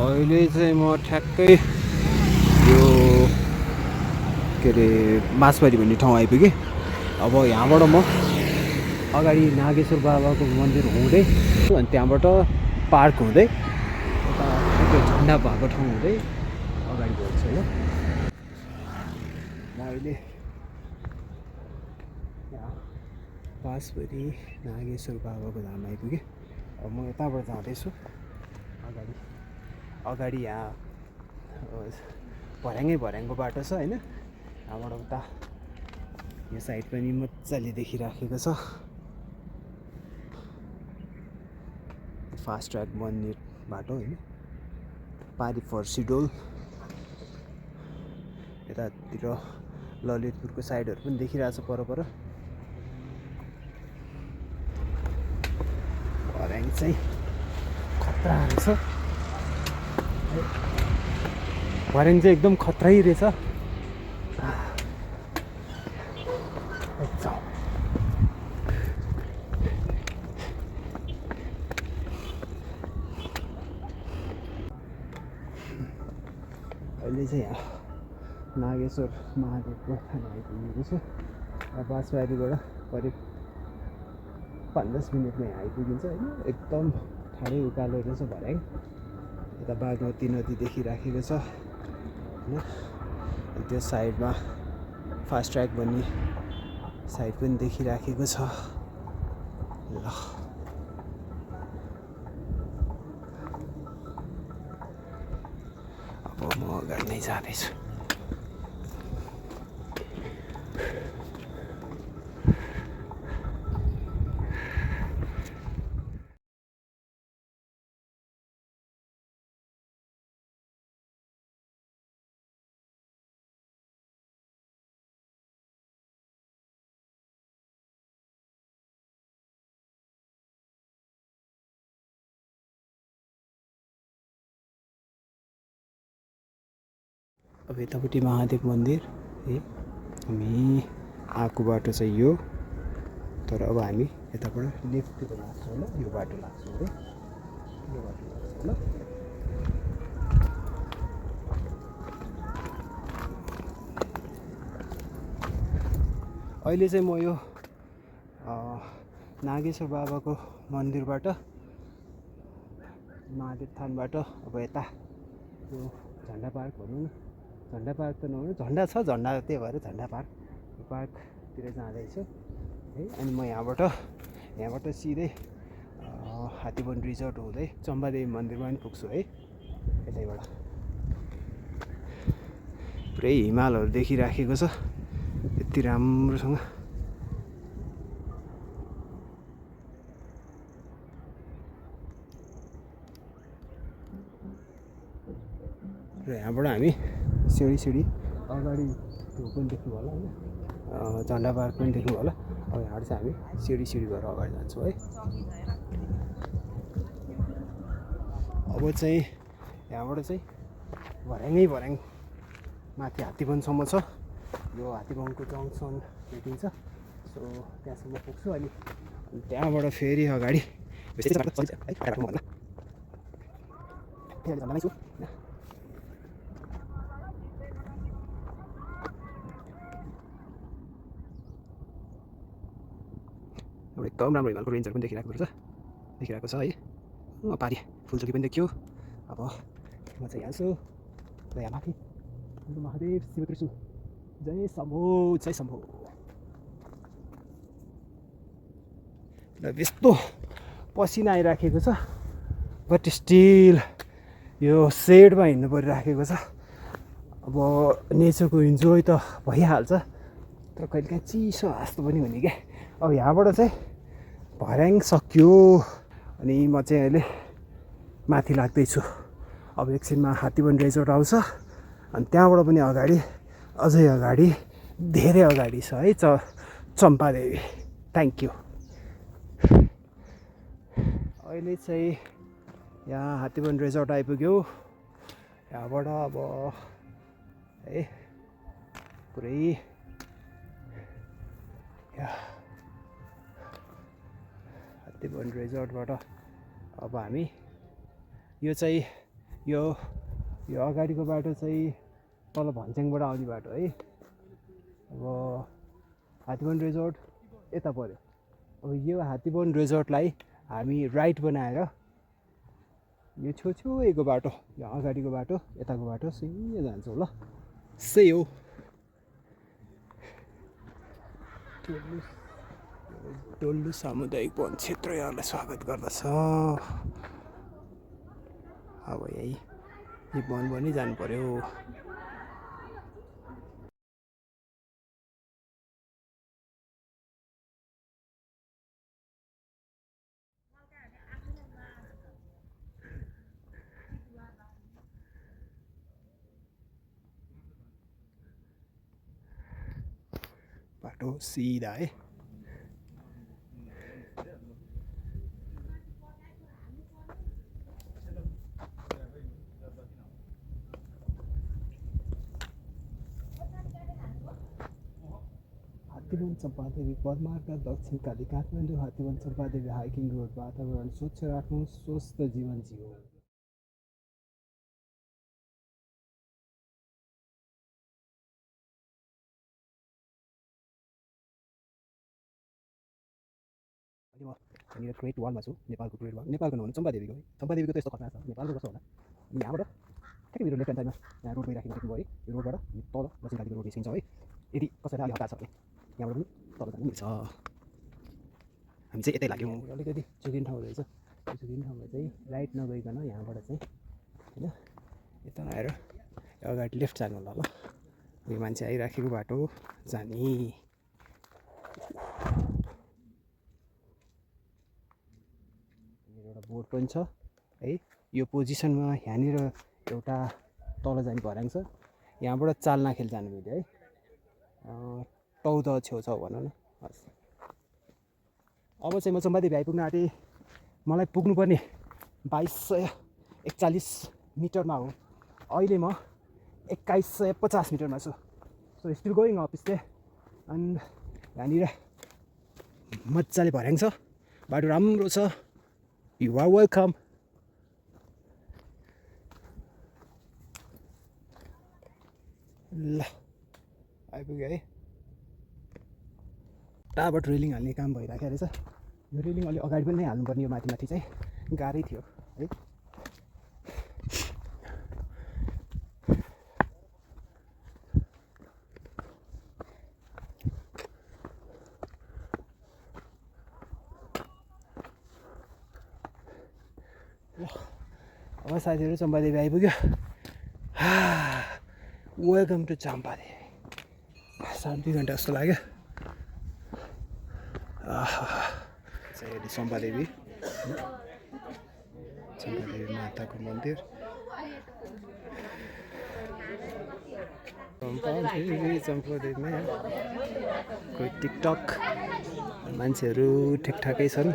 अहिले चाहिँ म ठ्याक्कै यो के अरे बाँसबारी भन्ने ठाउँ आइपुगेँ। अब यहाँबाट म अगाडि नागेश्वर बाबाको मन्दिर हुँदै अनि त्यहाँबाट पार्क हुँदै यता झन्डा भएको ठाउँ हुँदै अगाडि बढ्छु होइन। म अहिले यहाँ बाँसबारी नागेश्वर बाबाको धाम आइपुगेँ। अब म यताबाट जाँदैछु अगाडि यहाँ भर्याङको बाटो छ होइन। यहाँबाट उता यो साइड पनि मजाले देखिराखेको छ। फास्ट ट्र्याक बन्ने बाटो होइन। पारी फर्सिडोल यतातिर ललितपुरको साइडहरू पनि देखिरहेको छ पर। भर्याङ चाहिँ खतरा रहेछ। भर्याङ चाहिँ एकदम खतरै रहेछ। अहिले चाहिँ यहाँ नागेश्वर महादेवको थान आइपुगेको छु। बाँसबारीबाट करिब 5-10 मिनटमा यहाँ आइपुगिन्छ होइन। एकदम ठाडै उकालो रहेछ भर्याङ। यता बागमती नदी देखिराखेको छ होइन। त्यो साइडमा फास्ट ट्र्याक भन्ने साइड पनि देखिराखेको छ। ल अब म अगाडि नै जाँदैछु। अब यतापट्टि महादेव मन्दिर है। हामी आएको बाटो चाहिँ यो, तर अब हामी यताबाट लेफ्टतिर लाग्छौँ होला। यो बाटो लाग्छौँ है। यो बाटो लाग्छौँ होला। अहिले चाहिँ म यो नागेश्वर बाबाको मन्दिरबाट महादेव थानबाट अब यता यो झन्डा पार्क भनौँ न। झन्डा पार्क त नभनौँ, झन्डा छ झन्डा, त्यही भएर झन्डा पार्कतिर जाँदैछु है। अनि म यहाँबाट सिधै हात्तीबन रिजोर्ट हुँदै चम्पादेवी मन्दिरमा पनि पुग्छु है। यतैबाट पुरै हिमालहरू देखिराखेको छ यति राम्रोसँग। र यहाँबाट हामी सिँढी अगाडि त्यो पनि देख्नु होला होइन। झन्डा पार्क पनि देख्नु होला। अब यहाँबाट चाहिँ हामी सिँढी भएर अगाडि जान्छौँ है। अब चाहिँ यहाँबाट चाहिँ भर्याङ माथि हात्तीबनसम्म छ। यो हात्तीबनको जङ्सन भेटिन्छ। सो त्यहाँसम्म पुग्छु। अनि त्यहाँबाट फेरि अगाडि एकदम राम्रो हिमालको रेन्जहरू पनि देखिरहेको छ है। पारि फुलचोकी पनि देखियो। अब म चाहिँ यहाँ छु र यहाँ माथि महादेव शिवकृष्ण जय शम्भो। र यस्तो पसिना आइराखेको छ, बट स्टिल यो सेडमा हिँड्नु परिराखेको छ। अब नेचरको इन्जोय त भइहाल्छ, तर कहिलेकाहीँ चिसो जस्तो पनि हुने क्या। अब यहाँबाट चाहिँ भर्याङ सक्यो। अनि म चाहिँ अहिले माथि लाग्दैछु। अब एकछिनमा हात्तीबन रिजोर्ट आउँछ। अनि त्यहाँबाट पनि अझै अगाडि धेरै अगाडि छ है चम्पादेवी। Thank you. अहिले चाहिँ यहाँ हात्तीबन रिजोर्ट आइपुग्यो। यहाँबाट अब है पुरै हात्तीबन रिजोर्टबाट अब हामी यो चाहिँ यो यो अगाडिको बाटो चाहिँ तल भन्छाङबाट आउने बाटो है। अब हात्तीबन रिजोर्ट यता पऱ्यो। अब यो हात्तीबन रिजोर्टलाई हामी राइट बनाएर यो छेउछेउको बाटो, यो अगाडिको बाटो, यताको बाटो सिधै जान्छौँ ल। सही हो। डोल्लु सामुदायिक वन क्षेत्र यहाँलाई स्वागत गर्दछ। अब यही वन पनि जानु पर्यो। बाटो सिधा है। हात्तीबन चम्पादेवी पदमार्ग दक्षिणकाली काठमाडौँ हात्तीबन चम्पादेवी हाइकिङ रोड। वातावरण स्वच्छ राख्नु, स्वस्थ जीवन जिउँ। यहाँनिर ग्रेट वालमा छु, नेपालको ग्रेट वाल। नेपालको नभनु चम्पादेवीको है। चम्पादेवीको त यस्तो खतरा छ, नेपालको कस्तो होला। अनि यहाँबाट ठ्याक्कै मेरो लेफ्ट ह्यान्ड साइडमा यहाँ रोड गइराखेको देख्नुभयो है। यो रोडबाट तल दक्षिणकालीको रोड निस्किन्छ है। यदि कसैलाई अलि हतार छ भने यहाँबाट पनि तल जानु मिल्छ। हामी चाहिँ यतै लाग्यौँ। अलिकति चुकिने ठाउँ रहेछ। यो चुकिने ठाउँमा चाहिँ राइट नगइकन यहाँबाट चाहिँ होइन यता आएर अगाडि लेफ्ट जानु होला ल। यो मान्छे आइराखेको बाटो जाने। एउटा बोर्ड पनि छ है। यो पोजिसनमा यहाँनिर एउटा तल जाने भर्याङ छ। यहाँबाट चाल्नाखेल जानु मिल्यो है। टौद छेउछाउ भनौँ न। हस्, अब चाहिँ म चम्पादेवी आइपुग्न आँटेँ। मलाई पुग्नुपर्ने 2241 मिटरमा हो। अहिले म 2150 मिटरमा छु। So still going up stay. And यहाँनिर मजाले भर्याङ छ, बाटो राम्रो छ। You are welcome. ल आइपुग्यो है। टाबाट रेलिङ हाल्ने काम भइरहेको रहेछ। यो रेलिङ अलि अगाडि पनि नै हाल्नुपर्ने, यो माथि माथि चाहिँ गाह्रै थियो है। अब साथीहरू चम्पादेवी आइपुग्यो। Welcome to Champadevi. 2.5 घन्टा जस्तो लाग्यो। चम्पादेवी चम्पादेवी माताको मन्दिर। चम्पादेवीमा कोही टिकटक मान्छेहरू ठिकठाकै छन्।